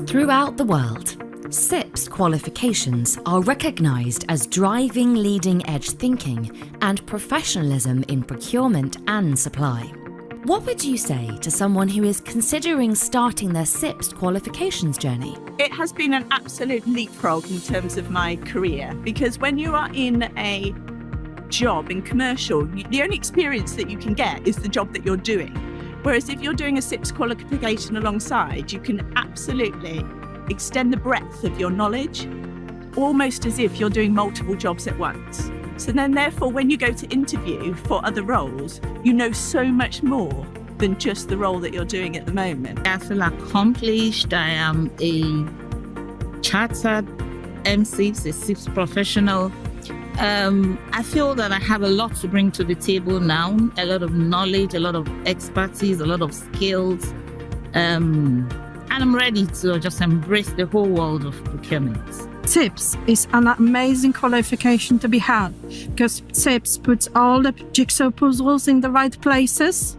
Throughout the world, CIPS qualifications are recognized as driving leading-edge thinking and professionalism in procurement and supply. What would you say to someone who is considering starting their CIPS qualifications journey? It has been an absolute leapfrog in terms of my career, because when you are in a job in commercial, the only experience that you can get is the job that you're doing. Whereas if you're doing a CIPS qualification alongside, you can absolutely extend the breadth of your knowledge, almost as if you're doing multiple jobs at once. So then therefore, when you go to interview for other roles, you know so much more than just the role that you're doing at the moment. I feel accomplished. I am a chartered MCIPS, a CIPS professional. I feel that I have a lot to bring to the table now, a lot of knowledge, a lot of expertise, a lot of skills, and I'm ready to just embrace the whole world of procurement. CIPS is an amazing qualification to be had, because CIPS puts all the jigsaw puzzles in the right places,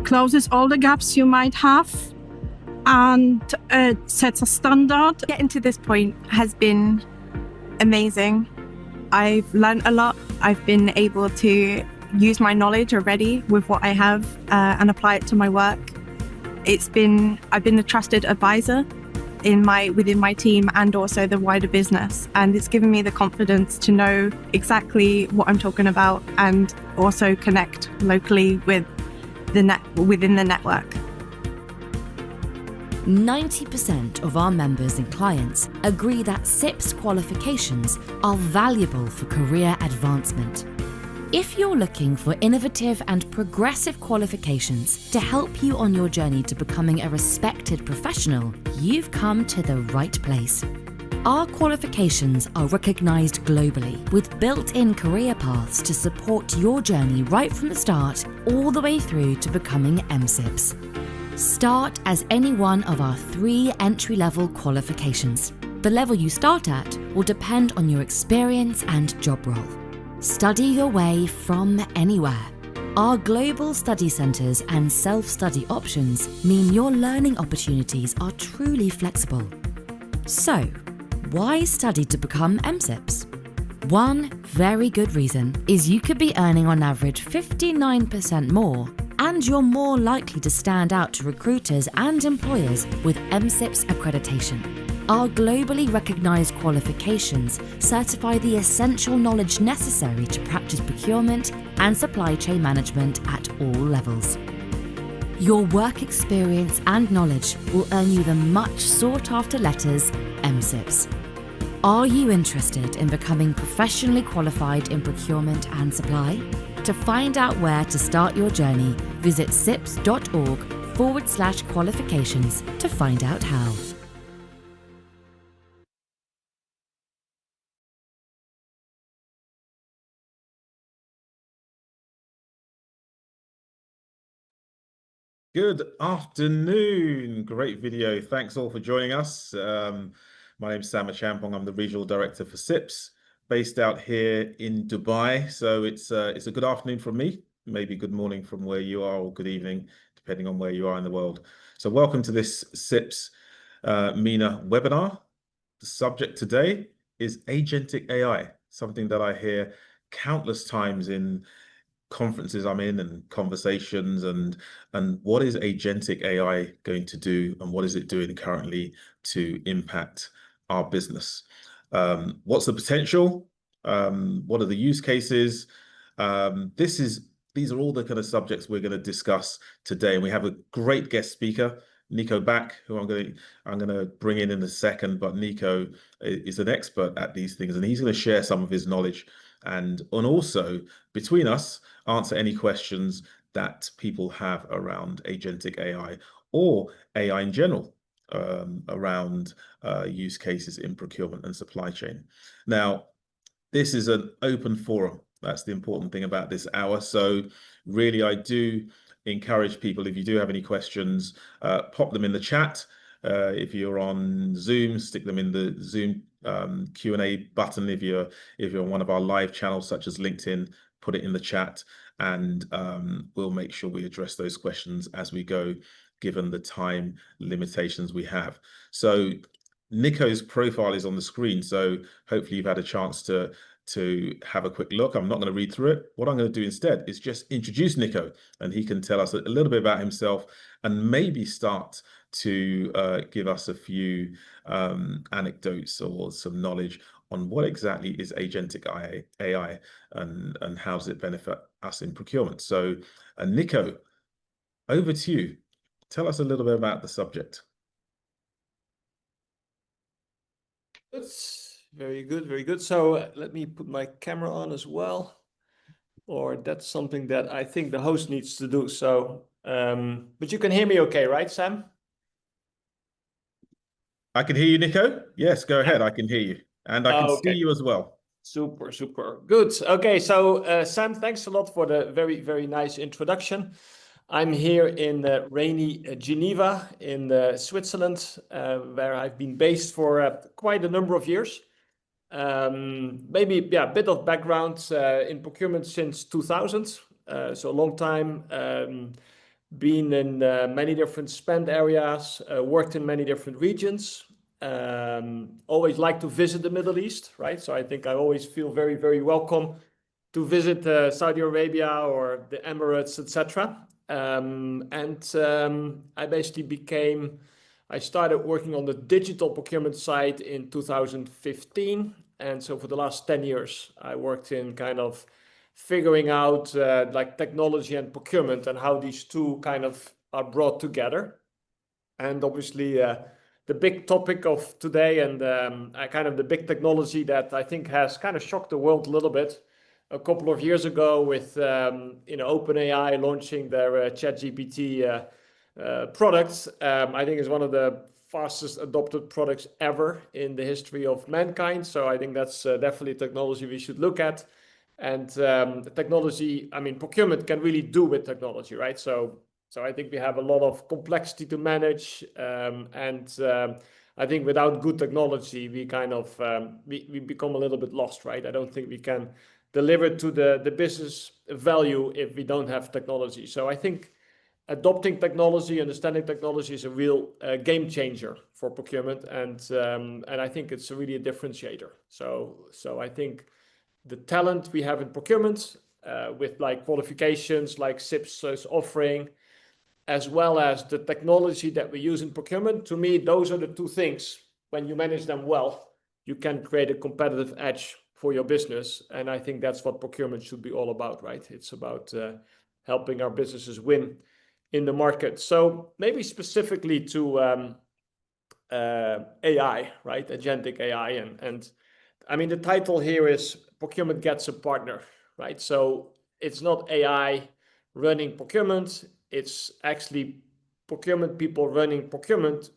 closes all the gaps you might have, and sets a standard. Getting to this point has been amazing. I've learned a lot. I've been able to use my knowledge already with what I have and apply it to my work. I've been a trusted advisor within my team and also the wider business, and it's given me the confidence to know exactly what I'm talking about and also connect locally with within the network. 90% of our members and clients agree that CIPS qualifications are valuable for career advancement. If you're looking for innovative and progressive qualifications to help you on your journey to becoming a respected professional, you've come to the right place. Our qualifications are recognized globally with built-in career paths to support your journey right from the start all the way through to becoming MCIPS. Start as any one of our 3 entry-level qualifications. The level you start at will depend on your experience and job role. Study your way from anywhere. Our global study centres and self-study options mean your learning opportunities are truly flexible. So, why study to become MCIPS? One very good reason is you could be earning on average 59% more, and you're more likely to stand out to recruiters and employers with MCIPS accreditation. Our globally recognised qualifications certify the essential knowledge necessary to practice procurement and supply chain management at all levels. Your work experience and knowledge will earn you the much sought-after letters MCIPS. Are you interested in becoming professionally qualified in procurement and supply? To find out where to start your journey, visit cips.org/qualifications to find out how. Good afternoon. Great video. Thanks all for joining us. My name's Sam Achampong. I'm the Regional Director for CIPS, based out here in Dubai. So it's a good afternoon from me, maybe good morning from where you are, or good evening, depending on where you are in the world. So welcome to this CIPS MENA webinar. The subject today is Agentic AI, something that I hear countless times in conferences I'm in and conversations, and what is Agentic AI going to do, and what is it doing currently to impact our business? What's the potential? What are the use cases? These are all the kind of subjects we're going to discuss today, and we have a great guest speaker, Nico Bac, who I'm going to bring in a second. But Nico is an expert at these things, and he's going to share some of his knowledge and also, between us, answer any questions that people have around Agentic AI or AI in general, around use cases in procurement and supply chain. Now, this is an open forum. That's the important thing about this hour. So really, I do encourage people, if you do have any questions, pop them in the chat. If you're on Zoom, stick them in the Zoom Q&A button. If you're on one of our live channels such as LinkedIn, put it in the chat, and we'll make sure we address those questions as we go given the time limitations we have. So Nico's profile is on the screen, so hopefully you've had a chance to have a quick look. I'm not going to read through it. What I'm going to do instead is just introduce Nico, and he can tell us a little bit about himself and maybe start to give us a few anecdotes or some knowledge on what exactly is Agentic AI and how does it benefit us in procurement. So Nico, over to you. Tell us a little bit about the subject. That's very good, very good. So let me put my camera on as well, or that's something that I think the host needs to do. So, but you can hear me okay, right, Sam? I can hear you, Nico. Yes, go ahead. I can hear you. And I can see you as well. Super, super good. Okay, so Sam, thanks a lot for the very, very nice introduction. I'm here in rainy Geneva in Switzerland, where I've been based for quite a number of years. Maybe, yeah, a bit of background in procurement since 2000, so a long time. Been in many different spend areas, worked in many different regions. Always like to visit the Middle East, right? So I think I always feel very, very welcome to visit Saudi Arabia or the Emirates, etc. I basically I started working on the digital procurement side in 2015. And so for the last 10 years, I worked in kind of figuring out like technology and procurement and how these two kind of are brought together. And obviously the big topic of today and kind of the big technology that I think has kind of shocked the world a little bit a couple of years ago with OpenAI launching their ChatGPT products. I think is one of the fastest adopted products ever in the history of mankind. So I think that's definitely technology we should look at. And technology, I mean, procurement can really do with technology, right? So I think we have a lot of complexity to manage, I think without good technology, we kind of we become a little bit lost, right? I don't think we can deliver to the business value if we don't have technology. So I think adopting technology, understanding technology is a real game changer for procurement, and I think it's really a differentiator. So I think the talent we have in procurement with like qualifications like CIPS is offering, as well as the technology that we use in procurement, to me, those are the two things. When you manage them well, you can create a competitive edge for your business. And I think that's what procurement should be all about, right? It's about helping our businesses win in the market. So maybe specifically to AI, right? Agentic AI. And I mean, the title here is Procurement Gets a Partner, right? So it's not AI running procurement. It's actually procurement people running procurement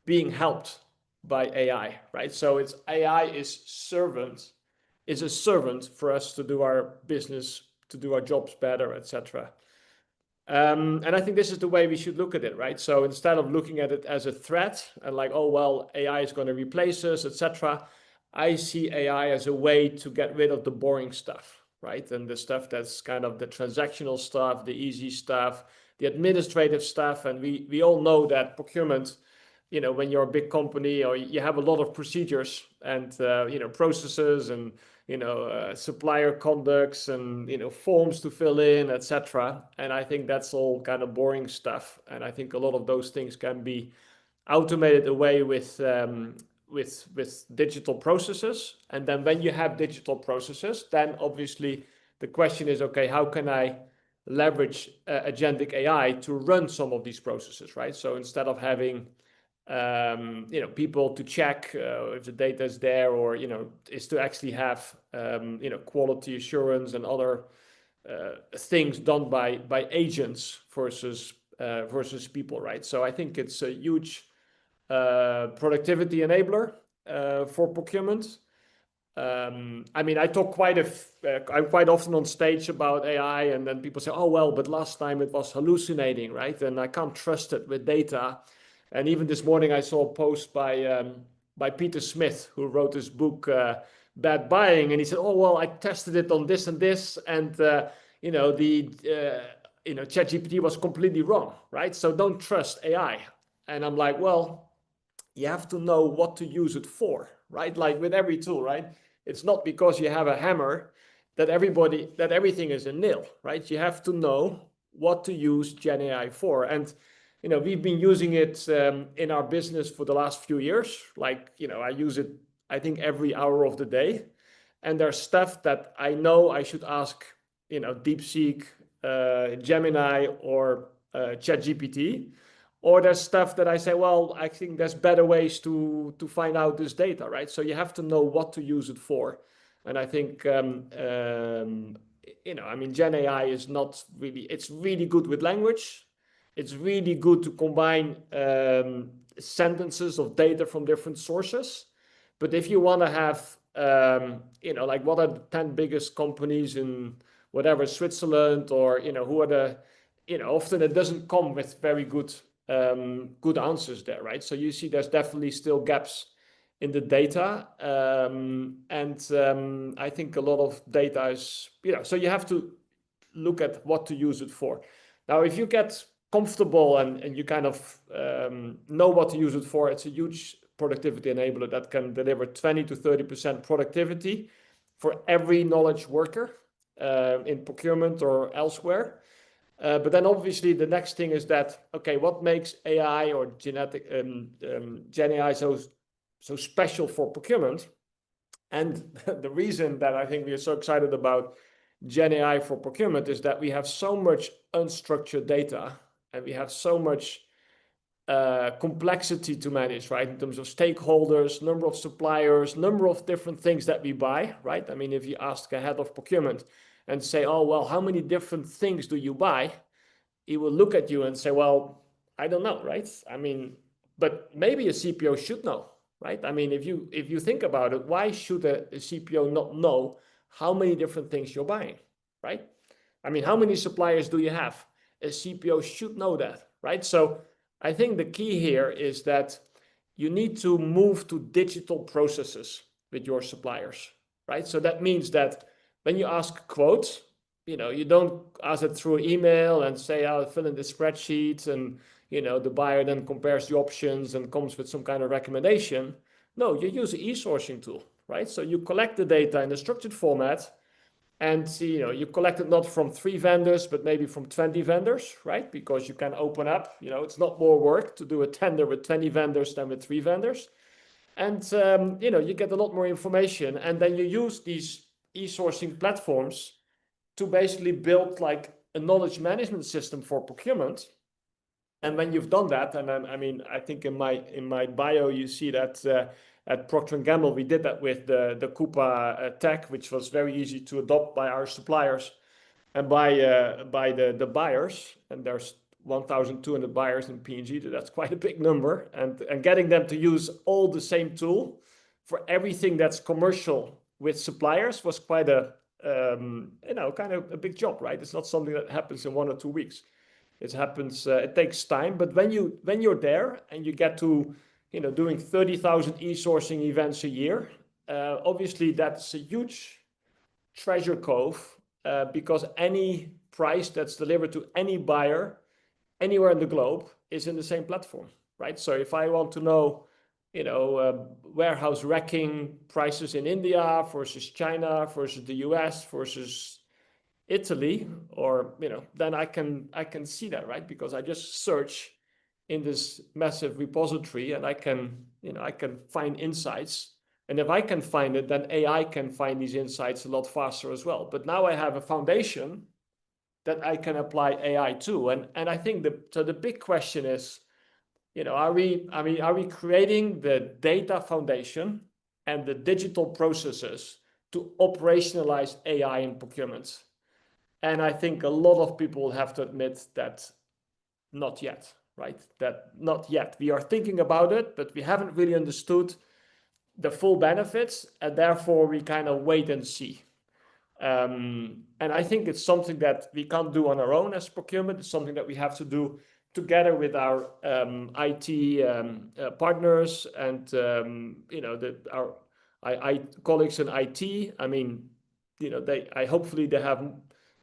being helped by AI, right? So it's AI is a servant for us to do our business, to do our jobs better, etc. And I think this is the way we should look at it, right? So instead of looking at it as a threat and like, oh, well, AI is going to replace us, etc., I see AI as a way to get rid of the boring stuff, right? And the stuff that's kind of the transactional stuff, the easy stuff, the administrative stuff. And we all know that procurement, you know, when you're a big company or you have a lot of procedures and, processes and, supplier conducts and, forms to fill in, etc. And I think that's all kind of boring stuff. And I think a lot of those things can be automated away with digital processes. And then when you have digital processes, then obviously the question is, okay, how can I leverage agentic AI to run some of these processes, right? So instead of having people to check if the data is there, or is to actually have quality assurance and other things done by agents versus people, right? So I think it's a huge productivity enabler for procurement. I mean, I talk I'm quite often on stage about AI, and then people say, oh, well, but last time it was hallucinating, right? And I can't trust it with data. And even this morning, I saw a post by Peter Smith, who wrote this book, Bad Buying. And he said, oh, well, I tested it on this and this. And, ChatGPT was completely wrong, right? So don't trust AI. And I'm like, well, you have to know what to use it for, right? Like with every tool, right? It's not because you have a hammer that everything is a nail, right? You have to know what to use Gen AI for. And, we've been using it in our business for the last few years. Like, I use it, I think, every hour of the day. And there's stuff that I know I should ask, DeepSeek, Gemini, or ChatGPT. Or there's stuff that I say, well, I think there's better ways to find out this data, right? So you have to know what to use it for. And I think, Gen AI is not really, it's really good with language. It's really good to combine sentences of data from different sources. But if you want to have, like what are the 10 biggest companies in whatever, Switzerland, or, who are the, often it doesn't come with very good answers there, right? So you see there's definitely still gaps in the data. I think a lot of data is, so you have to look at what to use it for. Now, if you get comfortable and you kind of know what to use it for, it's a huge productivity enabler that can deliver 20 to 30% productivity for every knowledge worker in procurement or elsewhere. But then obviously the next thing is that, okay, what makes AI or Gen AI so special for procurement? And the reason that I think we are so excited about Gen AI for procurement is that we have so much unstructured data, and we have so much complexity to manage, right? In terms of stakeholders, number of suppliers, number of different things that we buy, right? I mean, if you ask a head of procurement and say, oh, well, how many different things do you buy? He will look at you and say, well, I don't know, right? I mean, but maybe a CPO should know, right? I mean, if you think about it, why should a CPO not know how many different things you're buying, right? I mean, how many suppliers do you have? A CPO should know that, right? So I think the key here is that you need to move to digital processes with your suppliers, right? So that means that when you ask quotes, you don't ask it through email and say, I'll fill in the spreadsheet, and, the buyer then compares the options and comes with some kind of recommendation. No, you use an e-sourcing tool, right? So you collect the data in a structured format, and you collect it not from 3 vendors, but maybe from 20 vendors, right? Because you can open up, it's not more work to do a tender with 20 vendors than with 3 vendors. And, you get a lot more information. And then you use these e-sourcing platforms to basically build like a knowledge management system for procurement. And when you've done that, and then, I think in my bio, you see that at Procter & Gamble, we did that with the Coupa tech, which was very easy to adopt by our suppliers and by the buyers. And there's 1,200 buyers in P&G. That's quite a big number. And getting them to use all the same tool for everything that's commercial with suppliers was quite a kind of a big job, right? It's not something that happens in 1 or 2 weeks. It happens. It takes time. But when you're there and you get to doing 30,000 e-sourcing events a year, obviously that's a huge treasure trove, because any price that's delivered to any buyer anywhere in the globe is in the same platform, right? So if I want to know, warehouse racking prices in India versus China versus the US versus Italy, or, then I can see that, right? Because I just search in this massive repository, and I can find insights. And if I can find it, then AI can find these insights a lot faster as well. But now I have a foundation that I can apply AI to. And I think the big question is, are we creating the data foundation and the digital processes to operationalize AI in procurement? And I think a lot of people have to admit that not yet, right? That not yet. We are thinking about it, but we haven't really understood the full benefits, and therefore we kind of wait and see. And I think it's something that we can't do on our own as procurement. It's something that we have to do together with our IT partners and our colleagues in IT. I mean, hopefully they have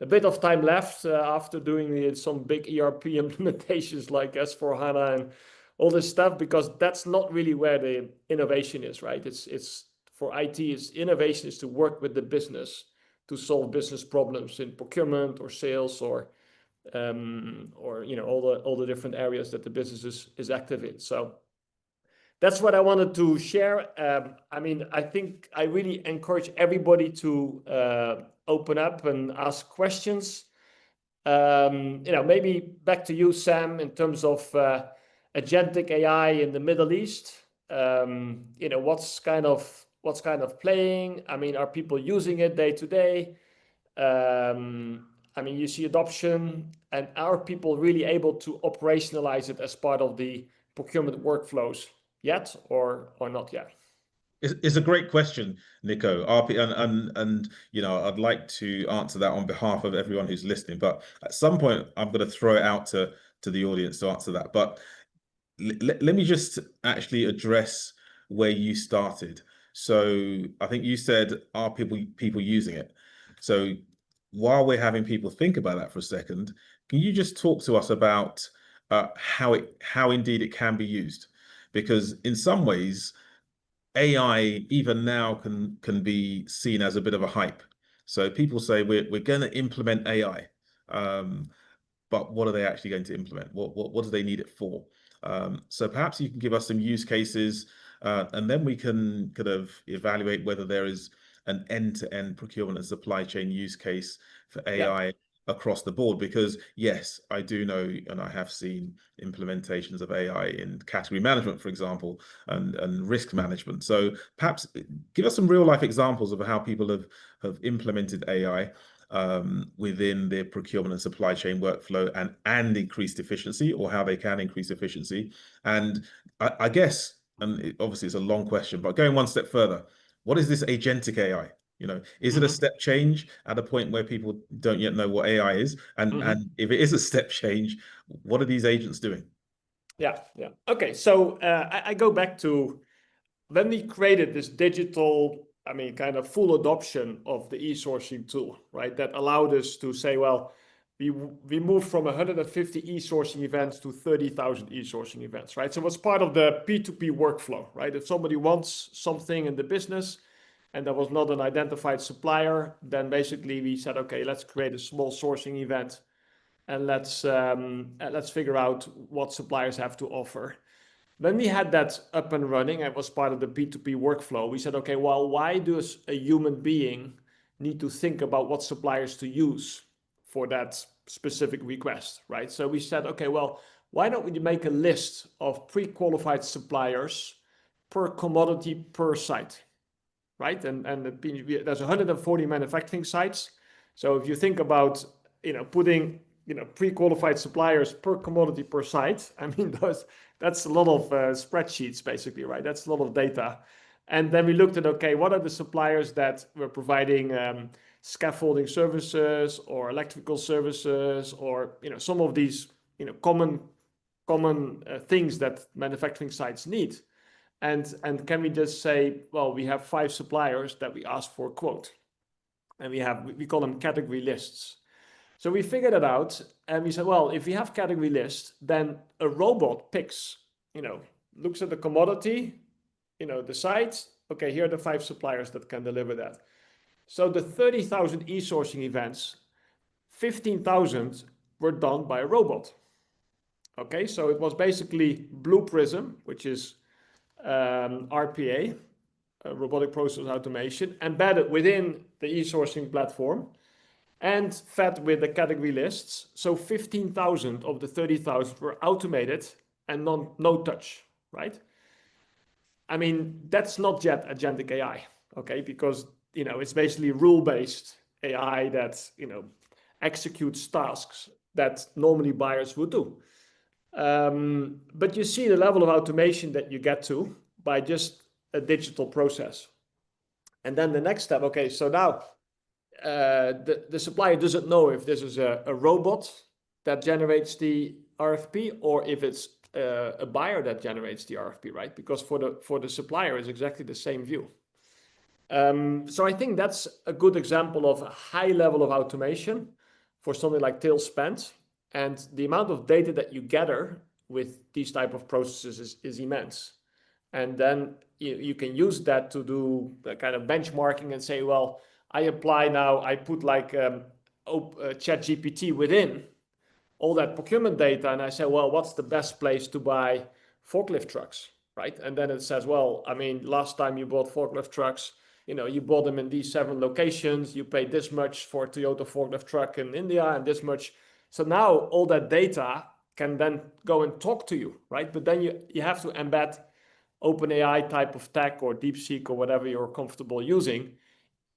a bit of time left after doing some big ERP implementations like S/4HANA and all this stuff, because that's not really where the innovation is, right? It's for IT, innovation is to work with the business to solve business problems in procurement or sales or all the different areas that the business is active in. So that's what I wanted to share. I think I really encourage everybody to open up and ask questions. Maybe back to you, Sam, in terms of agentic AI in the Middle East. What's kind of playing? Are people using it day to day? You see adoption, and are people really able to operationalize it as part of the procurement workflows yet, or not yet? It's a great question, Nico. And I'd like to answer that on behalf of everyone who's listening. But at some point, I'm going to throw it out to the audience to answer that. But let me just actually address where you started. So I think you said, are people using it? So while we're having people think about that for a second, can you just talk to us about how indeed it can be used? Because in some ways, AI even now can be seen as a bit of a hype. So people say we're going to implement AI, but what are they actually going to implement? What do they need it for? So perhaps you can give us some use cases, and then we can kind of evaluate whether there is an end-to-end procurement and supply chain use case for AI across the board. Because yes, I do know, and I have seen implementations of AI in category management, for example, and risk management. So perhaps give us some real life examples of how people have implemented AI within their procurement and supply chain workflow and increased efficiency, or how they can increase efficiency. And I guess, and obviously it's a long question, but going one step further, what is this agentic AI? Is it a step change at a point where people don't yet know what AI is? And if it is a step change, what are these agents doing? Yeah. Okay, so I go back to when we created this digital, kind of full adoption of the e-sourcing tool, right? That allowed us to say, well, we moved from 150 e-sourcing events to 30,000 e-sourcing events, right? So it was part of the P2P workflow, right? If somebody wants something in the business and there was not an identified supplier, then basically we said, okay, let's create a small sourcing event and let's figure out what suppliers have to offer. When we had that up and running, it was part of the P2P workflow. We said, okay, well, why does a human being need to think about what suppliers to use for that specific request, right? So we said, okay, well, why don't we make a list of pre-qualified suppliers per commodity per site, right? And there's 140 manufacturing sites. So if you think about, putting, pre-qualified suppliers per commodity per site, that's a lot of spreadsheets basically, right? That's a lot of data. And then we looked at, okay, what are the suppliers that were providing scaffolding services or electrical services, or, some of these, common things that manufacturing sites need. And can we just say, well, we have 5 suppliers that we ask for a quote, and we call them category lists. So we figured it out, and we said, well, if we have category lists, then a robot picks, looks at the commodity, decides, okay, here are the 5 suppliers that can deliver that. So the 30,000 e-sourcing events, 15,000 were done by a robot. Okay, so it was basically Blue Prism, which is RPA, robotic process automation, embedded within the e-sourcing platform and fed with the category lists. So 15,000 of the 30,000 were automated and no touch, right? That's not yet agentic AI, okay? Because, it's basically rule-based AI that, executes tasks that normally buyers would do. But you see the level of automation that you get to by just a digital process. And then the next step, okay, so now the supplier doesn't know if this is a robot that generates the RFP or if it's a buyer that generates the RFP, right? Because for the supplier, it's exactly the same view. So I think that's a good example of a high level of automation for something like tail spend. And the amount of data that you gather with these type of processes is immense. And then you can use that to do the kind of benchmarking and say, well, I put like ChatGPT within all that procurement data. And I say, well, what's the best place to buy forklift trucks, right? And then it says, well, I mean, last time you bought forklift trucks, you bought them in these 7 locations, you paid this much for a Toyota forklift truck in India and this much. So now all that data can then go and talk to you, right? But then you have to embed OpenAI type of tech or DeepSeek or whatever you're comfortable using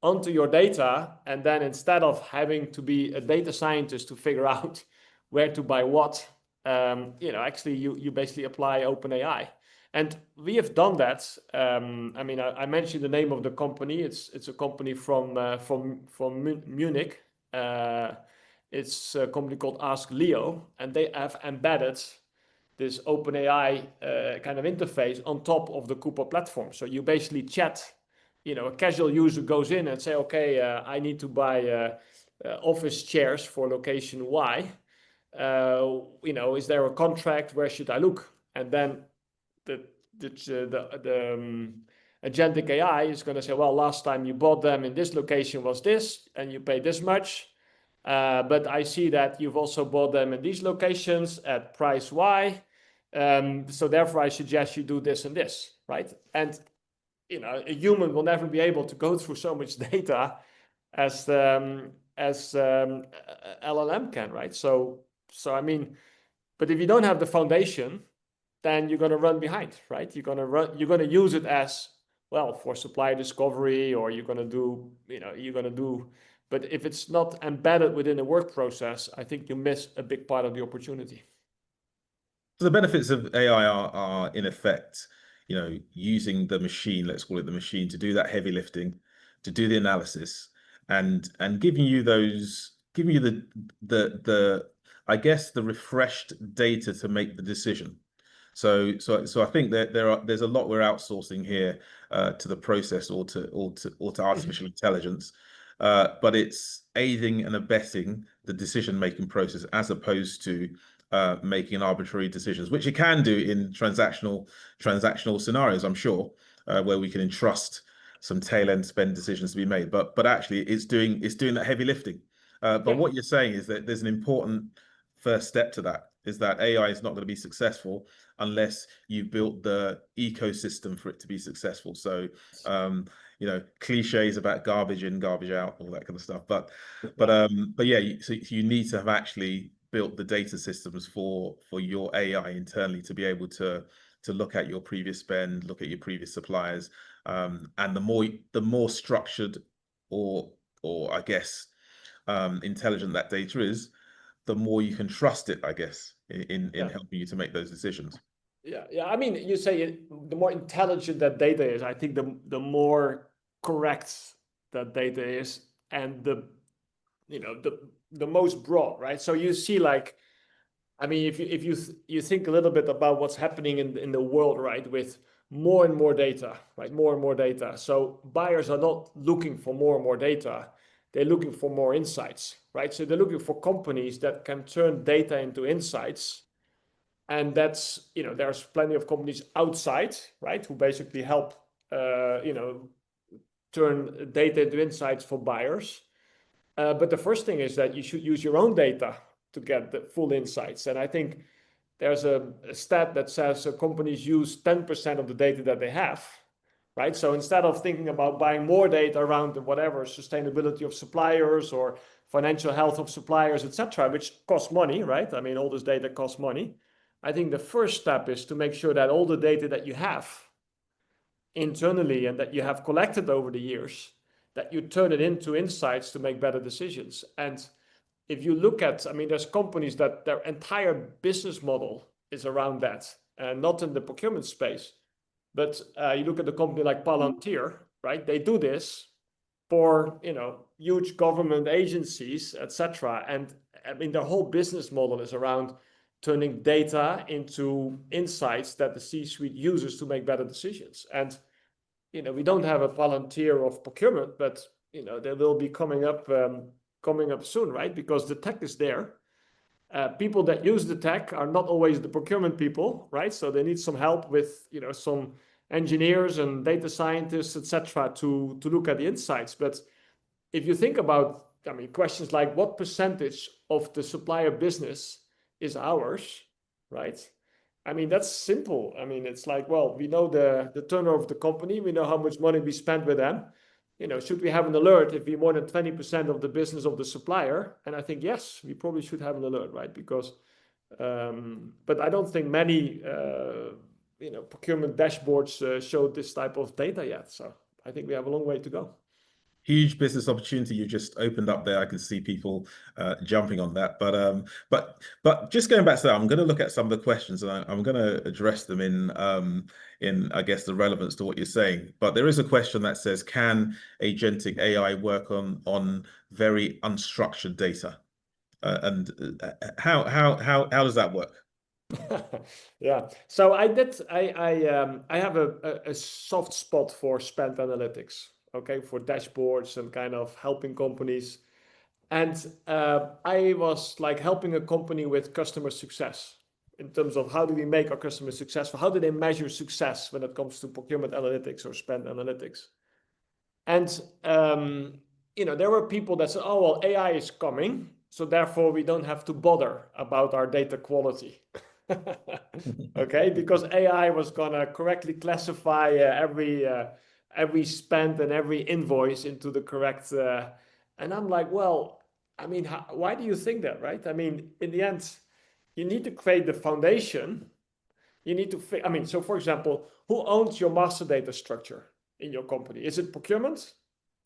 onto your data. And then instead of having to be a data scientist to figure out where to buy what, actually you basically apply OpenAI. And we have done that. I mean, I mentioned the name of the company. It's a company from Munich. It's a company called Ask Leo, and they have embedded this OpenAI kind of interface on top of the Coupa platform. So you basically chat. A casual user goes in and say, okay, I need to buy office chairs for location Y. Is there a contract? Where should I look? And then the Agentic AI is going to say, well, last time you bought them in this location was this, and you paid this much. But I see that you've also bought them in these locations at price Y. So therefore, I suggest you do this and this, right? And a human will never be able to go through so much data as LLM can, right? So I mean, but if you don't have the foundation, then you're going to run behind, right? You're going to use it as well for supplier discovery, or you're going to do. But if it's not embedded within the work process, I think you miss a big part of the opportunity. So the benefits of AI are in effect, using the machine, let's call it the machine, to do that heavy lifting, to do the analysis, and giving you the I guess the refreshed data to make the decision. So I think that there's a lot we're outsourcing here to the process or to artificial intelligence, but it's aiding and abetting the decision-making process as opposed to making arbitrary decisions, which it can do in transactional scenarios, I'm sure, where we can entrust some tail-end spend decisions to be made. But actually, it's doing that heavy lifting. But what you're saying is that there's an important first step to that, is that AI is not going to be successful unless you've built the ecosystem for it to be successful. So, cliches about garbage in, garbage out, all that kind of stuff. But yeah, so you need to have actually built the data systems for your AI internally to be able to look at your previous spend, look at your previous suppliers, and the more structured or I guess intelligent that data is, the more you can trust it, I guess, in helping you to make those decisions. Yeah. I mean, you say the more intelligent that data is, I think the more correct that data is, and the most broad, right? So you see, like, I mean, if you think a little bit about what's happening in the world, right, with more and more data, right, more and more data. So buyers are not looking for more and more data. They're looking for more insights, right? So they're looking for companies that can turn data into insights. And that's, there's plenty of companies outside, right, who basically help, turn data into insights for buyers. But the first thing is that you should use your own data to get the full insights. And I think there's a stat that says companies use 10% of the data that they have, right? So instead of thinking about buying more data around the whatever sustainability of suppliers or financial health of suppliers, etc., which costs money, right? I mean, all this data costs money. I think the first step is to make sure that all the data that you have internally and that you have collected over the years, that you turn it into insights to make better decisions. And if you look at, I mean, there's companies that their entire business model is around that, and not in the procurement space. But you look at the company like Palantir, right? They do this for, huge government agencies, etc. And I mean, their whole business model is around turning data into insights that the C-suite uses to make better decisions. And, we don't have a Palantir of procurement, but, there will be coming up coming up soon, right? Because the tech is there. People that use the tech are not always the procurement people, right? So they need some help with, some engineers and data scientists, etc., to look at the insights. But if you think about, questions like what percentage of the supplier business is ours, right? That's simple. It's like, well, we know the turnover of the company, we know how much money we spend with them. Should we have an alert if we're more than 20% of the business of the supplier? And I think, yes, we probably should have an alert, right? Because, but I don't think many, procurement dashboards show this type of data yet. So I think we have a long way to go. Huge business opportunity you just opened up there. I can see people jumping on that. But just going back to that, I'm going to look at some of the questions and I'm going to address them in I guess the relevance to what you're saying. But there is a question that says, can agentic AI work on very unstructured data? And how does that work? Yeah. So I have a soft spot for spend analytics. Okay, for dashboards and kind of helping companies. And I was like helping a company with customer success in terms of how do we make our customers successful? How do they measure success when it comes to procurement analytics or spend analytics? And, there were people that said, oh, well, AI is coming, so therefore we don't have to bother about our data quality. Okay, because AI was going to correctly classify every spend and every invoice into the correct, and I'm like, well, why do you think that, right? In the end, you need to create the foundation. You need to, so for example, who owns your master data structure in your company? Is it procurement?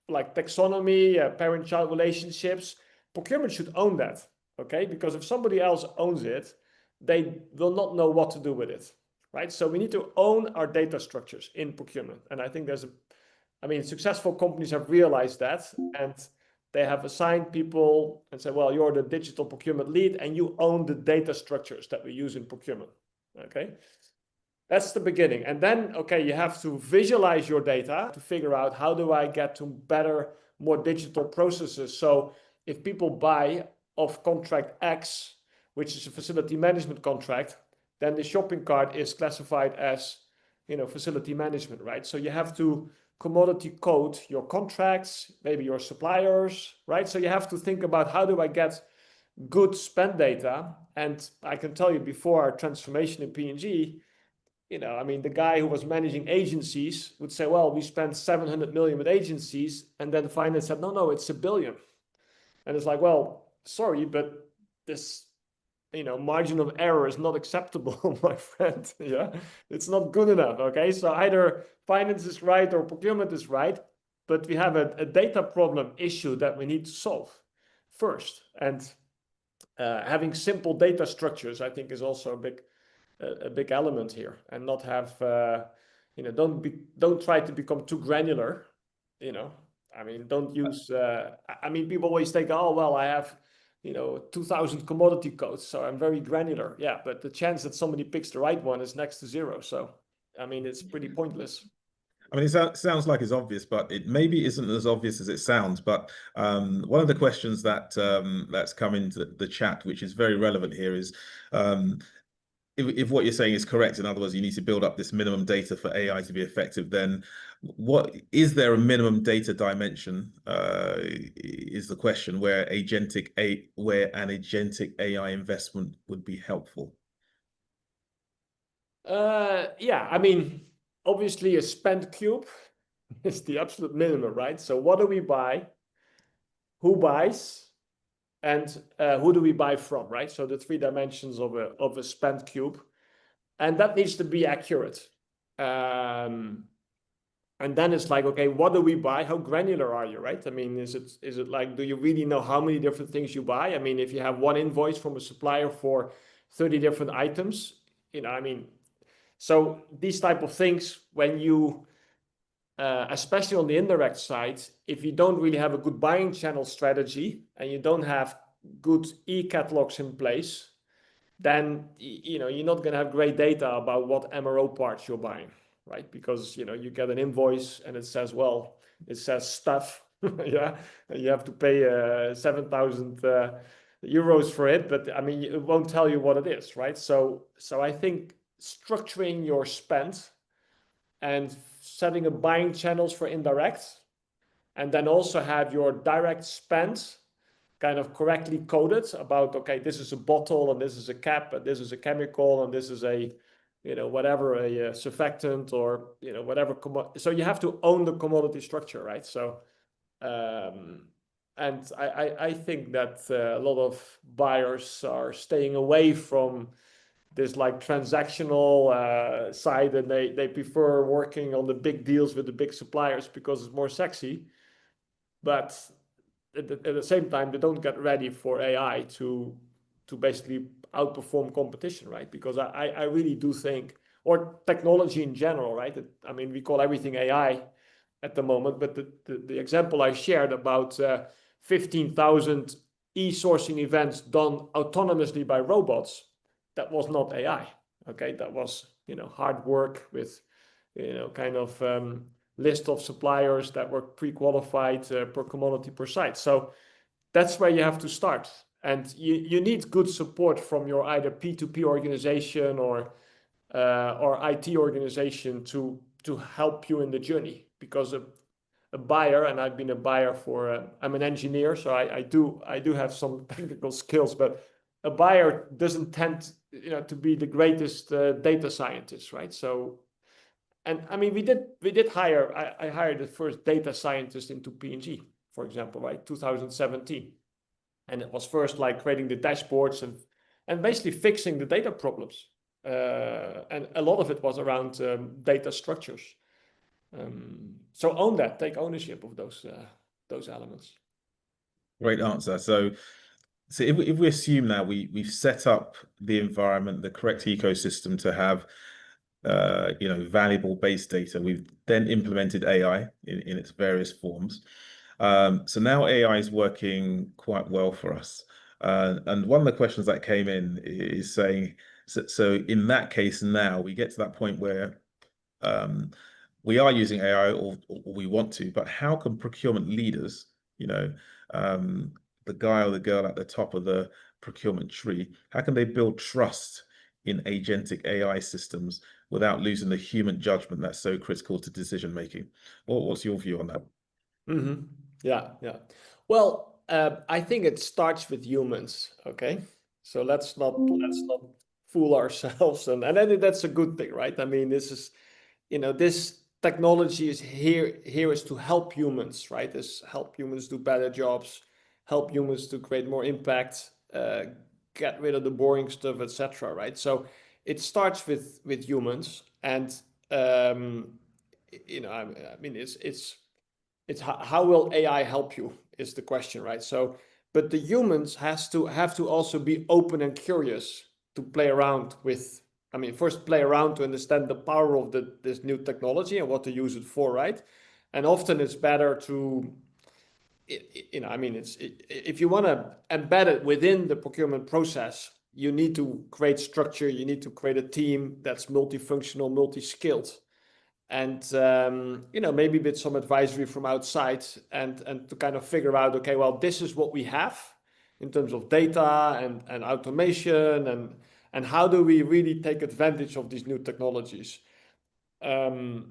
Like taxonomy, parent-child relationships? Procurement should own that, okay? Because if somebody else owns it, they will not know what to do with it, right? So we need to own our data structures in procurement. And I think successful companies have realized that, and they have assigned people and said, well, you're the digital procurement lead and you own the data structures that we use in procurement, okay? That's the beginning. And then, okay, you have to visualize your data to figure out how do I get to better, more digital processes. So if people buy off contract X, which is a facility management contract, then the shopping cart is classified as, facility management, right? So you have to commodity code your contracts, maybe your suppliers, right? So you have to think about how do I get good spend data? And I can tell you before our transformation in P&G, the guy who was managing agencies would say, well, we spent 700 million with agencies. And then finance said, no, it's 1 billion. And it's like, well, sorry, but this, margin of error is not acceptable, my friend. Yeah, it's not good enough. Okay, so either finance is right or procurement is right, but we have a data problem issue that we need to solve first. And having simple data structures, I think, is also a big element here, and not have don't try to become too granular. Don't use. People always think, oh well, I have 2,000 commodity codes, so I'm very granular. Yeah, but the chance that somebody picks the right one is next to zero. So, it's pretty pointless. It sounds like it's obvious, but it maybe isn't as obvious as it sounds. But one of the questions that that's come into the chat, which is very relevant here, is if what you're saying is correct, in other words, you need to build up this minimum data for AI to be effective, then what is there a minimum data dimension is the question where an agentic AI investment would be helpful? Obviously a spend cube is the absolute minimum, right? So what do we buy? Who buys? And who do we buy from, right? So the 3 dimensions of a spend cube, and that needs to be accurate. And then it's like, okay, what do we buy? How granular are you, right? Is it like, do you really know how many different things you buy? If you have one invoice from a supplier for 30 different items, so these type of things, when you, especially on the indirect side, if you don't really have a good buying channel strategy and you don't have good e-catalogs in place, then you're not going to have great data about what MRO parts you're buying, right? Because you get an invoice and it says, well, it says stuff, Yeah, you have to pay 7,000 euros for it, but I mean, it won't tell you what it is, right? So I think structuring your spend and setting up buying channels for indirect, and then also have your direct spend kind of correctly coded about, okay, this is a bottle and this is a cap and this is a chemical and this is a, whatever, a surfactant or, whatever. So you have to own the commodity structure, right? So, and I think that a lot of buyers are staying away from this like transactional side, and they prefer working on the big deals with the big suppliers because it's more sexy. But at the same time, they don't get ready for AI to basically outperform competition, right? Because I really do think, or technology in general, right? I mean, we call everything AI at the moment, but the example I shared about 15,000 e-sourcing events done autonomously by robots, that was not AI, okay? That was, hard work with, kind of list of suppliers that were pre-qualified per commodity per site. So that's where you have to start. And you need good support from your either P2P organization or IT organization to help you in the journey. Because a buyer, and I've been a buyer for, I'm an engineer, so I do have some technical skills, but a buyer doesn't tend, to be the greatest data scientist, right? So, and I mean, we did hire, I hired the first data scientist into P&G, for example, right, 2017. And it was first like creating the dashboards and basically fixing the data problems. And a lot of it was around data structures. So own that, take ownership of those elements. Great answer. So if we assume now we've set up the environment, the correct ecosystem to have valuable base data, we've then implemented AI in its various forms. So now AI is working quite well for us. And one of the questions that came in is saying, so in that case, now we get to that point where we are using AI or we want to, but how can procurement leaders, the guy or the girl at the top of the procurement tree, how can they build trust in agentic AI systems without losing the human judgment that's so critical to decision making? What's your view on that? Mm-hmm. Yeah. Well, I think it starts with humans. Okay, so let's not fool ourselves, and I think that's a good thing, right? I mean, this is, this technology is here is to help humans, right? Is help humans do better jobs, help humans to create more impact, get rid of the boring stuff, etc. Right? So it starts with humans, and I mean, it's how will AI help you is the question, right? So, but the humans have to also be open and curious to play around with. I mean, first play around to understand the power of this new technology and what to use it for, right? And often it's better to, I mean, if you want to embed it within the procurement process, you need to create structure. You need to create a team that's multifunctional, multi-skilled. And maybe with some advisory from outside and to kind of figure out, okay, well, this is what we have in terms of data and automation and how do we really take advantage of these new technologies. So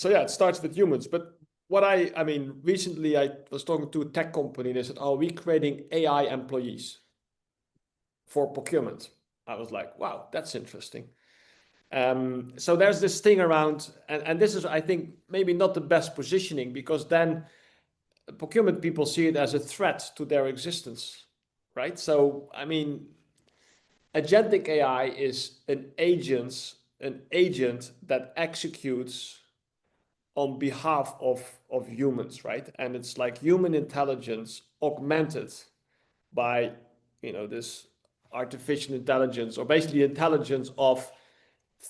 yeah, it starts with humans. But what I mean, recently I was talking to a tech company and they said, oh, we're creating AI employees for procurement. I was like, wow, that's interesting. So there's this thing around, and this is, I think, maybe not the best positioning, because then procurement people see it as a threat to their existence, right? So, I mean, agentic AI is an agent that executes on behalf of humans, right? And it's like human intelligence augmented by, this artificial intelligence, or basically intelligence of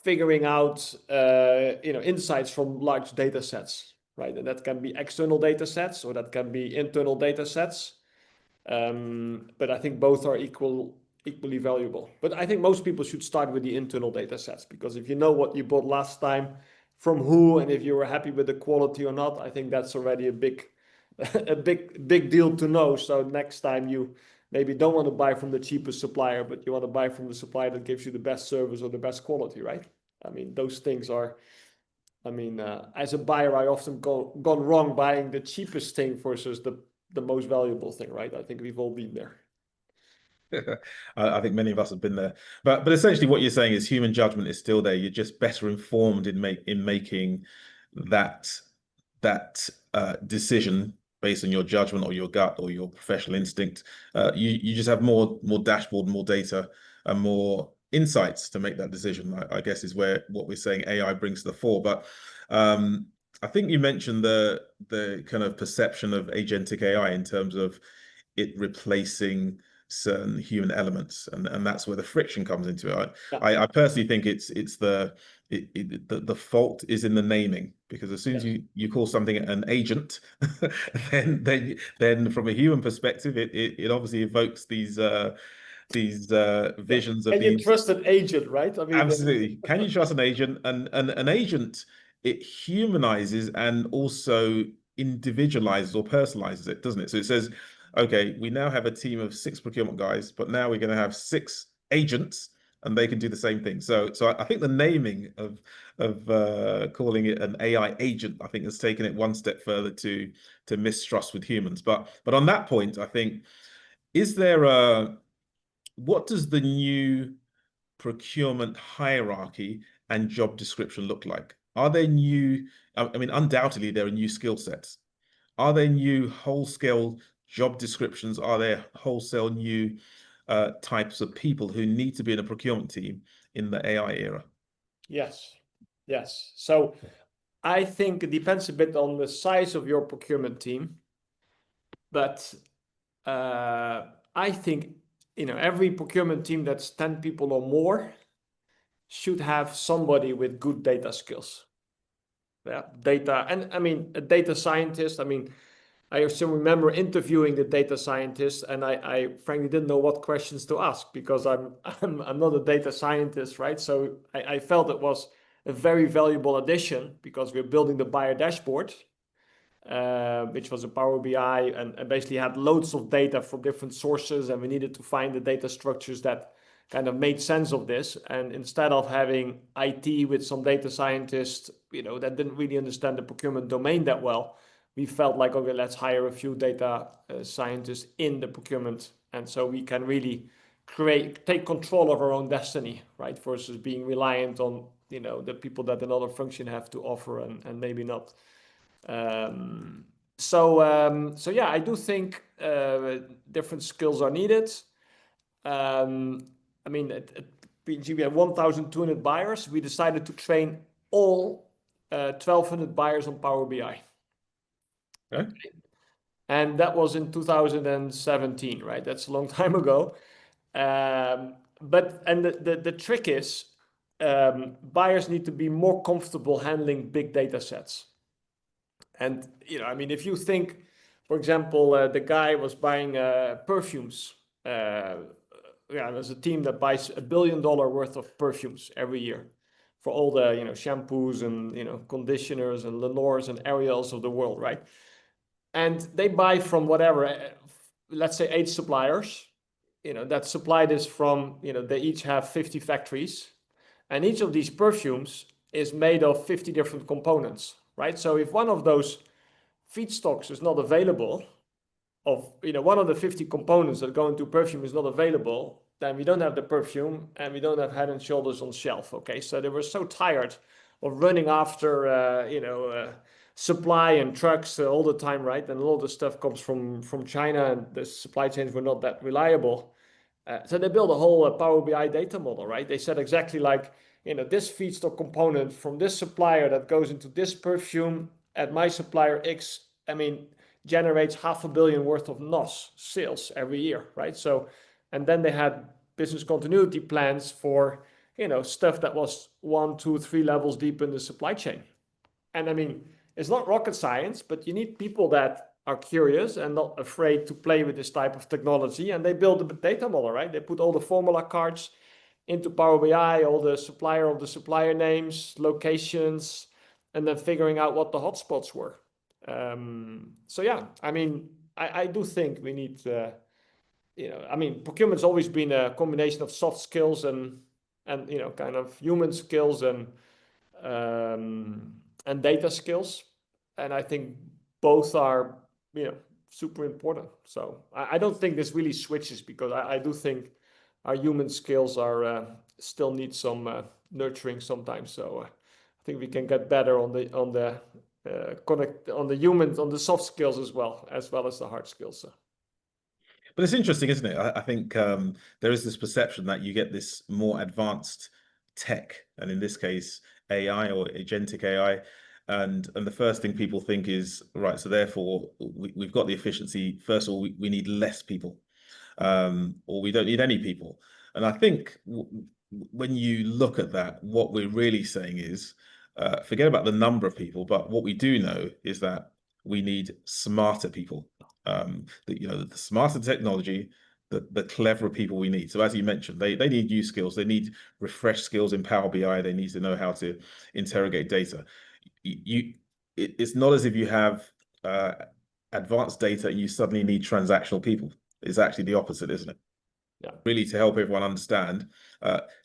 figuring out insights from large data sets, right? And that can be external data sets or that can be internal data sets. But I think both are equally valuable. But I think most people should start with the internal data sets, because if you know what you bought last time, from who, and if you were happy with the quality or not, I think that's already a big a big deal to know. So next time you maybe don't want to buy from the cheapest supplier, but you want to buy from the supplier that gives you the best service or the best quality, right? I mean, those things are, as a buyer, I often gone wrong buying the cheapest thing versus the most valuable thing, right? I think we've all been there. I think many of us have been there, but essentially what you're saying is human judgment is still there. You're just better informed in making that decision based on your judgment or your gut or your professional instinct. You just have more dashboard, more data, and more insights to make that decision. I guess is what we're saying AI brings to the fore. But I think you mentioned the kind of perception of agentic AI in terms of it replacing certain human elements, and that's where the friction comes into it. I personally think it's the fault is in the naming, because as soon as you call something an agent, then from a human perspective, it obviously evokes these visions of Can you trust an agent, right? I mean, absolutely. Can you trust an agent? And an agent, it humanizes and also individualizes or personalizes it, doesn't it? So it says, okay, we now have a team of 6 procurement guys, but now we're going to have 6 agents, and they can do the same thing. So I think the naming of calling it an AI agent, I think, has taken it one step further to mistrust with humans. But on that point, I think, what does the new procurement hierarchy and job description look like? Are there new? I mean, undoubtedly there are new skill sets. Are there new whole-scale job descriptions? Are there wholesale new types of people who need to be in a procurement team in the AI era? Yes. So I think it depends a bit on the size of your procurement team, but I think every procurement team that's 10 people or more should have somebody with good data skills. Data, and I mean a data scientist. I mean, I still remember interviewing the data scientist, and I frankly didn't know what questions to ask, because I'm not a data scientist, right? So I felt it was a very valuable addition, because we're building the buyer dashboard, which was a Power BI, and basically had loads of data from different sources, and we needed to find the data structures that kind of made sense of this. And instead of having IT with some data scientists, that didn't really understand the procurement domain that well, we felt like, okay, let's hire a few data scientists in the procurement, and so we can really take control of our own destiny, right? Versus being reliant on the people that another function have to offer, and maybe not. So yeah, I do think different skills are needed. I mean, at P&G we have 1,200 buyers. We decided to train all 1,200 buyers on Power BI. Okay. And that was in 2017, right? That's a long time ago. But the trick is, buyers need to be more comfortable handling big data sets. And I mean, if you think, for example, the guy was buying perfumes. There's a team that buys $1 billion worth of perfumes every year for all the shampoos and conditioners and Lenores and Ariels of the world, right? And they buy from whatever, let's say 8 suppliers, that supply this from, they each have 50 factories, and each of these perfumes is made of 50 different components, right? So if one of those feedstocks is not available, one of the 50 components that go into perfume is not available, then we don't have the perfume, and we don't have Head and Shoulders on shelf. Okay, so they were so tired of running after supply and trucks all the time, right? And a lot of the stuff comes from China, and the supply chains were not that reliable. So they built a whole Power BI data model, right? They said exactly like, this feedstock component from this supplier that goes into this perfume at my supplier X, generates $500 million worth of NOS sales every year, right? So, and then they had business continuity plans for, stuff that was 1, 2, 3 levels deep in the supply chain. And it's not rocket science, but you need people that are curious and not afraid to play with this type of technology. And they build a data model, right? They put all the formula cards into Power BI, all the supplier names, locations, and then figuring out what the hotspots were. So yeah, I mean, I do think we need, I mean, procurement's always been a combination of soft skills and kind of human skills and data skills, and I think both are super important. So I don't think this really switches, because I do think our human skills are still need some nurturing sometimes. So I think we can get better on the humans, on the soft skills as well as the hard skills. So. But it's interesting, isn't it? I think there is this perception that you get this more advanced tech, and in this case, AI or agentic AI. And the first thing people think is, right, so therefore we've got the efficiency. First of all, we need less people, or we don't need any people. And I think when you look at that, what we're really saying is, forget about the number of people, but what we do know is that we need smarter people. The smarter technology, the cleverer people we need. So as you mentioned, they need new skills. They need refreshed skills in Power BI. They need to know how to interrogate data. It's not as if you have advanced data and you suddenly need transactional people. It's actually the opposite, isn't it? Yeah. Really, to help everyone understand,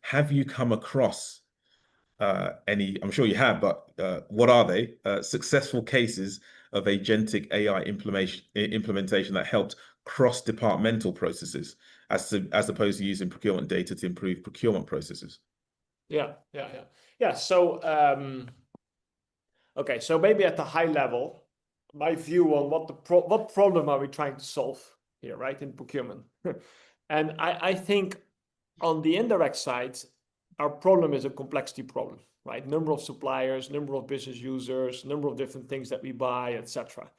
have you come across any, I'm sure you have, but what are they, successful cases of agentic AI implementation that helped cross-departmental processes as opposed to using procurement data to improve procurement processes? Yeah. So okay, so maybe at the high level, my view on what problem are we trying to solve here, right, in procurement? And I think on the indirect side, our problem is a complexity problem, right? Number of suppliers, number of business users, number of different things that we buy, etc.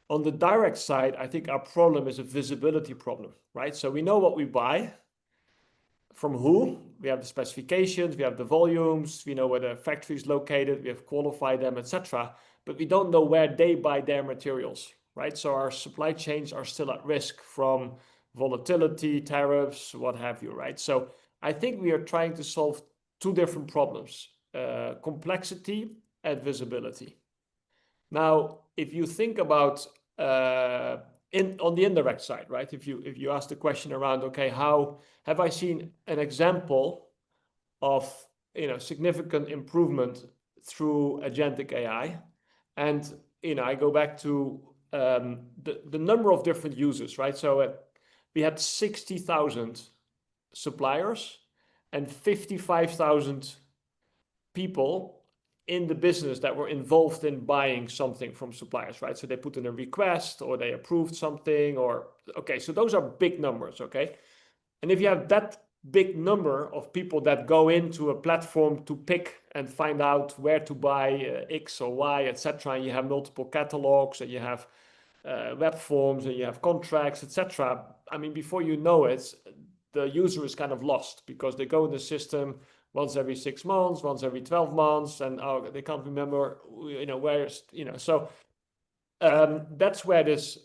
On the direct side, I think our problem is a visibility problem, right? So we know what we buy, from who, we have the specifications, we have the volumes, we know where the factory is located, we have qualified them, etc. But we don't know where they buy their materials, right? So our supply chains are still at risk from volatility, tariffs, what have you, right? So I think we are trying to solve two different problems, complexity and visibility. Now, if you think about on the indirect side, right? If you ask the question around, okay, how have I seen an example of significant improvement through agentic AI? And I go back to the number of different users, right? So we had 60,000 suppliers and 55,000 people in the business that were involved in buying something from suppliers, right? So they put in a request or they approved something, or okay, so those are big numbers, okay? And if you have that big number of people that go into a platform to pick and find out where to buy X or Y, etc., and you have multiple catalogs and you have web forms and you have contracts, etc. I mean, before you know it, the user is kind of lost because they go in the system once every 6 months, once every 12 months, and they can't remember, where's, so that's where this,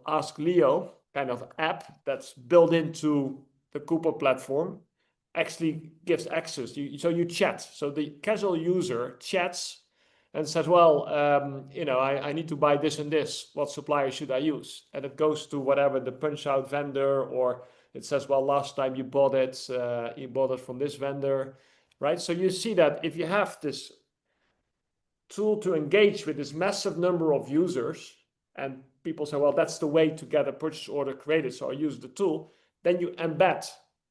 Ask Leo kind of app that's built into the Coupa platform actually gives access. So you chat. So the casual user chats and says, well, I need to buy this and this. What supplier should I use? And it goes to whatever the punch out vendor, or it says, well, last time you bought it from this vendor, right? So you see that if you have this tool to engage with this massive number of users, and people say, well, that's the way to get a purchase order created, so I use the tool, then you embed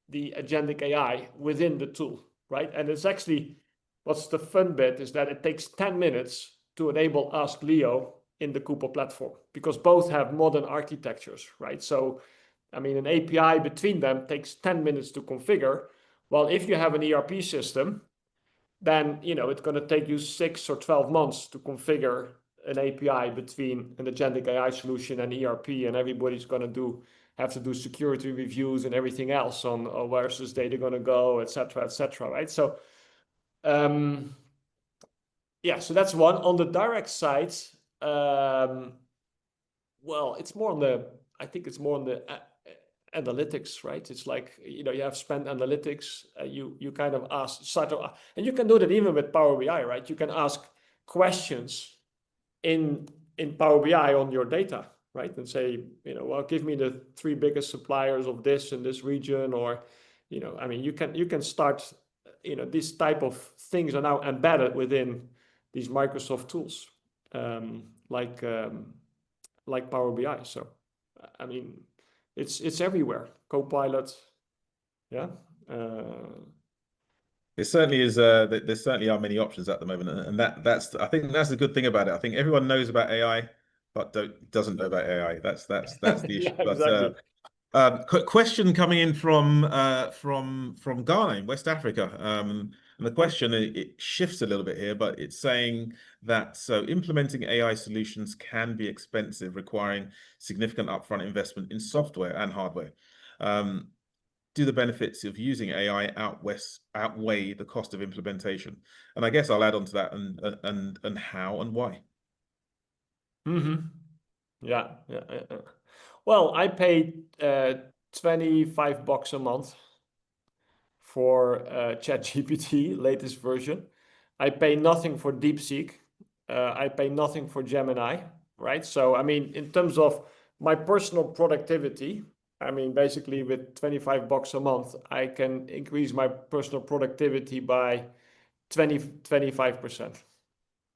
the agentic AI within the tool, right? And it's actually, what's the fun bit is that it takes 10 minutes to enable Ask Leo in the Coupa platform, because both have modern architectures, right? So, I mean, an API between them takes 10 minutes to configure. Well, if you have an ERP system, then, it's going to take you 6 or 12 months to configure an API between an agentic AI solution and ERP, and everybody's going to have to do security reviews and everything else on where's this data going to go, et cetera, right? So, yeah, so that's one. On the direct side, well, it's more on the, I think it's more on the analytics, right? It's like, you have spend analytics, you kind of and you can do that even with Power BI, right? You can ask questions in in Power BI on your data, right? And say, well, give me the 3 biggest suppliers of this in this region, or, I mean, you can start, this type of things are now embedded within these Microsoft tools, like Power BI. So, I mean, it's everywhere. Copilot, yeah. There certainly is. There certainly are many options at the moment, and that's. I think that's the good thing about it. I think everyone knows about AI, but doesn't know about AI. That's the issue. Yeah, exactly. Question coming in from Ghana in West Africa. And the question, it shifts a little bit here, but it's saying that implementing AI solutions can be expensive, requiring significant upfront investment in software and hardware. Do the benefits of using AI outweigh the cost of implementation? And I guess I'll add on to that and how and why. Yeah. Well, I paid $25 a month for ChatGPT latest version. I pay nothing for DeepSeek. I pay nothing for Gemini, right? So, I mean, in terms of my personal productivity, I mean, basically with $25 a month, I can increase my personal productivity by 25%.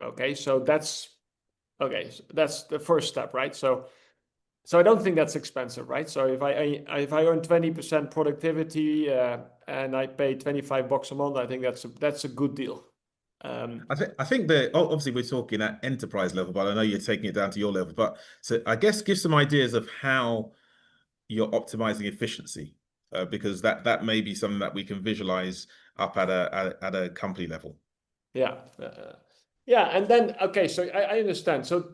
Okay, so that's the first step, right? So I don't think that's expensive, right? So if I earn 20% productivity and I pay $25 a month, I think that's a good deal. I think that obviously we're talking at enterprise level, but I know you're taking it down to your level. But so I guess give some ideas of how you're optimizing efficiency, because that may be something that we can visualize up at a company level. Yeah, and then okay, so I understand. So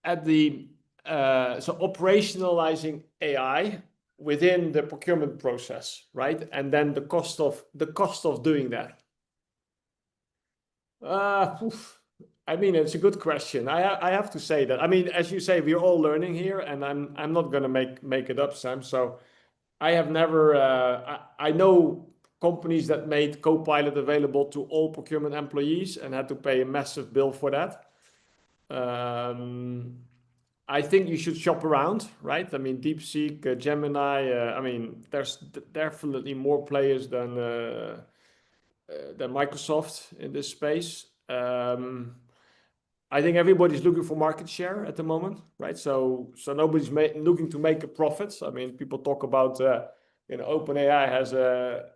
at the operationalizing AI within the procurement process, right? And then the cost of doing that. I mean, it's a good question. I have to say that. I mean, as you say, we're all learning here, and I'm not gonna make it up, Sam. So I have never. I know companies that made Copilot available to all procurement employees and had to pay a massive bill for that. I think you should shop around, right? I mean, DeepSeek, Gemini. I mean, there's definitely more players than Microsoft in this space. I think everybody's looking for market share at the moment, right? So nobody's looking to make a profit. I mean, people talk about, OpenAI has a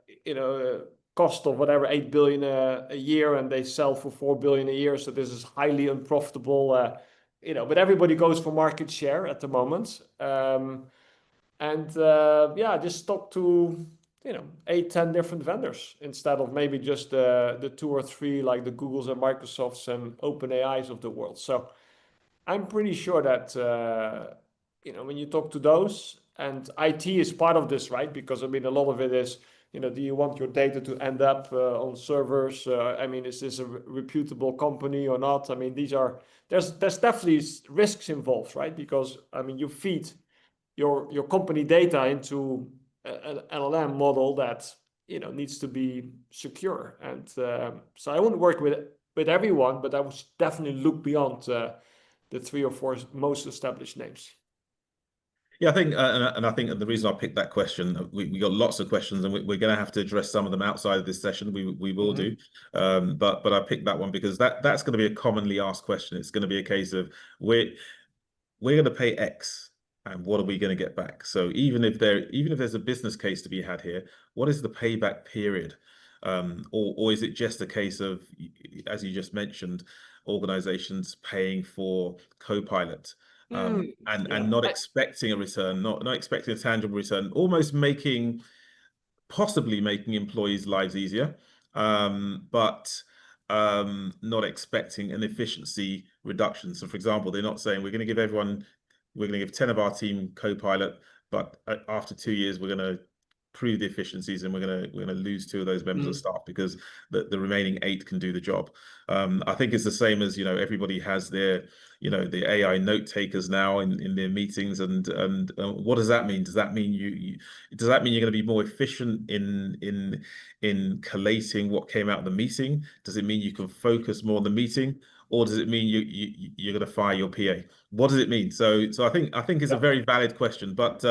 cost of whatever 8 billion a year, and they sell for 4 billion a year. So this is highly unprofitable, But everybody goes for market share at the moment, just talk to 8-10 different vendors instead of maybe just the 2 or 3 like the Googles and Microsofts and OpenAIs of the world. So I'm pretty sure that when you talk to those, and IT is part of this, right? Because I mean, a lot of it is, do you want your data to end up on servers? I mean, is this a reputable company or not? I mean, there's definitely risks involved, right? Because I mean, you feed your company data into an LLM model that needs to be secure, and so I wouldn't work with everyone, but I would definitely look beyond the 3 or 4 most established names. Yeah, I think, and I think the reason I picked that question, we got lots of questions, and we're going to have to address some of them outside of this session. We will do, but I picked that one because that's going to be a commonly asked question. It's going to be a case of we're going to pay X, and what are we going to get back? So even if there's a business case to be had here, what is the payback period? Or is it just a case of, as you just mentioned, organizations paying for Copilot? And not expecting a return, not expecting a tangible return, almost possibly making employees' lives easier, but not expecting an efficiency reduction. So, for example, they're not saying we're going to give 10 of our team Copilot, but after 2 years we're going to prove the efficiencies, and we're going to lose 2 of those members of staff because the remaining 8 can do the job. I think it's the same as everybody has their the AI note takers now in their meetings, and what does that mean? Does that mean you're going to be more efficient in collating what came out of the meeting? Does it mean you can focus more on the meeting, or does it mean you're going to fire your PA? What does it mean? So I think it's a very valid question, but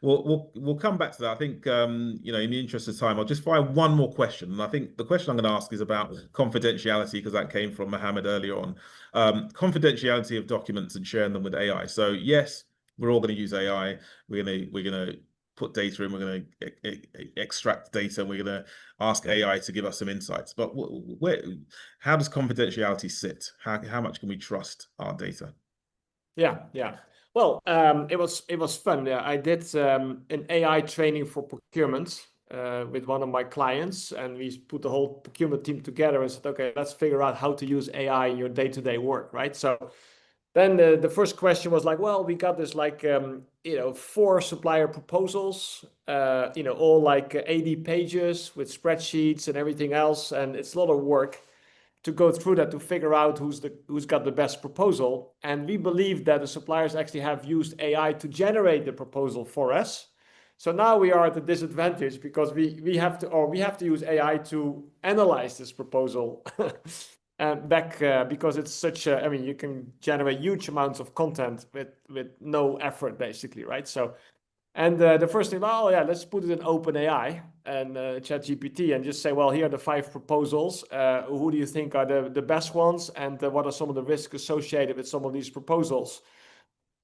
we'll come back to that. I think you know, in the interest of time, I'll just fire one more question, and I think the question I'm going to ask is about confidentiality, because that came from Mohammed earlier on. Confidentiality of documents and sharing them with AI. So yes, we're all going to use AI. We're gonna put data in, we're going to extract data, and we're going to ask AI to give us some insights. But how does confidentiality sit? How much can we trust our data? Yeah. Well, it was fun. Yeah, I did an AI training for procurement with one of my clients, and we put the whole procurement team together and said, okay, let's figure out how to use AI in your day-to-day work, right? So then the first question was like, well, we got this like, you know, 4 supplier proposals, you know, all like 80 pages with spreadsheets and everything else. And it's a lot of work to go through that to figure out who's got the best proposal. And we believe that the suppliers actually have used AI to generate the proposal for us. So now we are at a disadvantage because we have to use AI to analyze this proposal. Back because it's such a, I mean, you can generate huge amounts of content with no effort, basically, right? So, and the first thing, oh yeah, let's put it in OpenAI and ChatGPT and just say, well, here are the 5 proposals. Who do you think are the best ones, and what are some of the risks associated with some of these proposals?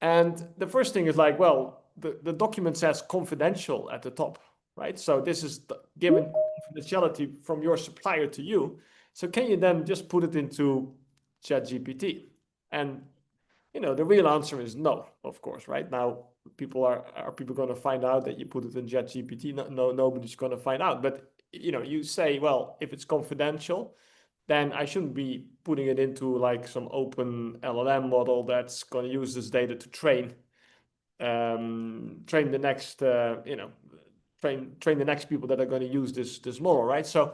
And the first thing is like, well, the document says confidential at the top, right? So this is given confidentiality from your supplier to you. So can you then just put it into ChatGPT? And, you know, the real answer is no, of course, right? Now, are people going to find out that you put it in ChatGPT? No, nobody's going to find out. But, you know, you say, well, if it's confidential, then I shouldn't be putting it into like some open LLM model that's going to use this data to train the next, you know, train the next people that are going to use this model, right? So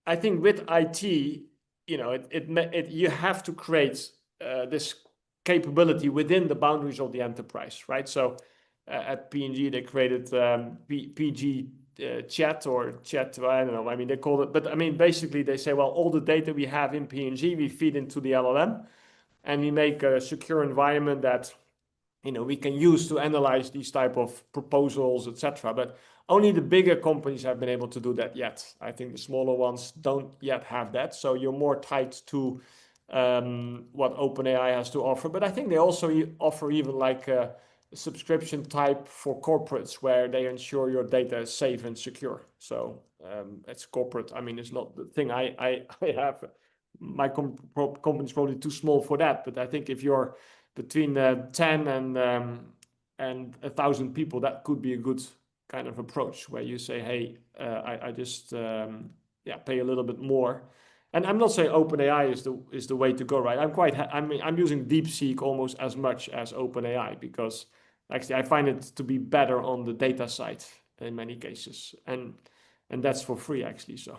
I think with IT, you know, you have to create this capability within the boundaries of the enterprise, right? So at P&G, they created PG chat or chat, I don't know, I mean, they call it, but I mean, basically they say, well, all the data we have in P&G, we feed into the LLM, and we make a secure environment that, you know, we can use to analyze these type of proposals, etc. But only the bigger companies have been able to do that yet. I think the smaller ones don't yet have that. So you're more tied to what OpenAI has to offer. But I think they also offer even like a subscription type for corporates where they ensure your data is safe and secure. So it's corporate. I mean, it's not the thing I have. My company's probably too small for that. But I think if you're between 10 and 1,000 people, that could be a good kind of approach where you say, hey, I just pay a little bit more. And I'm not saying OpenAI is the way to go, right? I'm using DeepSeek almost as much as OpenAI because actually I find it to be better on the data side in many cases, and that's for free actually. So.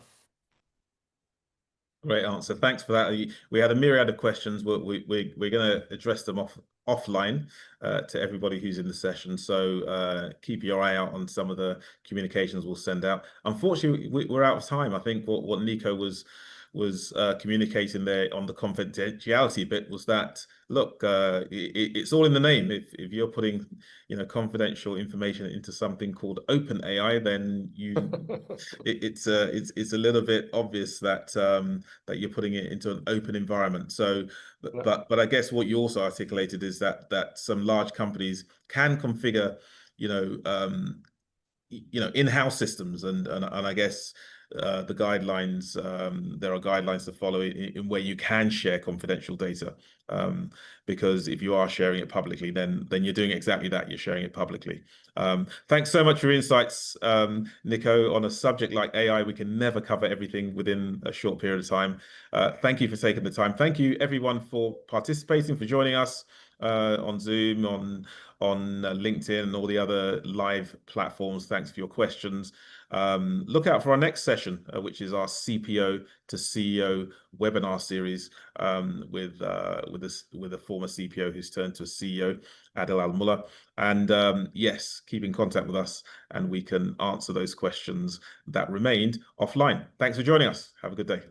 Great answer. Thanks for that. We had a myriad of questions. We're going to address them offline to everybody who's in the session. So keep your eye out on some of the communications we'll send out. Unfortunately, we're out of time. I think what Nico was communicating there on the confidentiality bit was that, look, it's all in the name. If you're putting, you know, confidential information into something called OpenAI, then it's a little bit obvious that that you're putting it into an open environment. So, but I guess what you also articulated is that some large companies can configure, you know, in-house systems, and I guess the guidelines, there are guidelines to follow in where you can share confidential data, because if you are sharing it publicly, then you're doing exactly that. You're sharing it publicly. Thanks so much for your insights, Nico. On a subject like AI, we can never cover everything within a short period of time. Thank you for taking the time. Thank you everyone for participating, for joining us on Zoom, on LinkedIn and all the other live platforms. Thanks for your questions. Look out for our next session, which is our CPO to CEO webinar series with a former CPO who's turned to a CEO, Adel Al-Mullah. And yes, keep in contact with us and we can answer those questions that remained offline. Thanks for joining us. Have a good day.